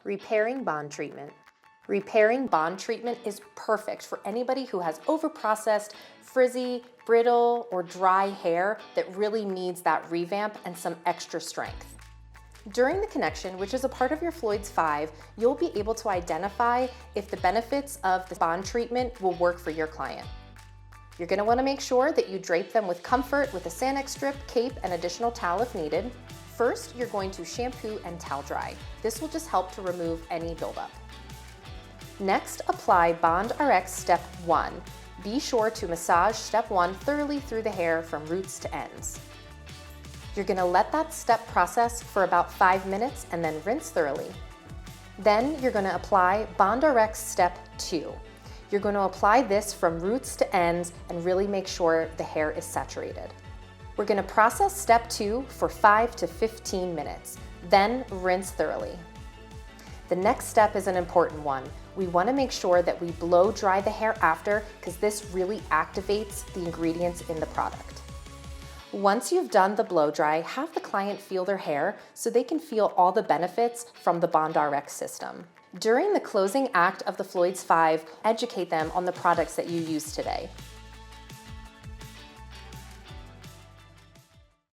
Repairing bond treatment. Repairing bond treatment is perfect for anybody who has overprocessed, frizzy, brittle, or dry hair that really needs that revamp and some extra strength. During the connection, which is a part of your Floyd's 5, you'll be able to identify if the benefits of the bond treatment will work for your client. You're going to want to make sure that you drape them with comfort with a Sanex strip, cape, and additional towel if needed. First, you're going to shampoo and towel dry. This will just help to remove any buildup. Next, apply Bond RX Step 1. Be sure to massage Step 1 thoroughly through the hair from roots to ends. You're going to let that step process for about 5 minutes and then rinse thoroughly. Then you're going to apply Bond RX Step 2. You're going to apply this from roots to ends and really make sure the hair is saturated. We're going to process Step 2 for 5 to 15 minutes, then rinse thoroughly. The next step is an important one. We want to make sure that we blow dry the hair after because this really activates the ingredients in the product. Once you've done the blow dry, have the client feel their hair so they can feel all the benefits from the Bond RX system. During the closing act of the Floyd's 5, educate them on the products that you use today.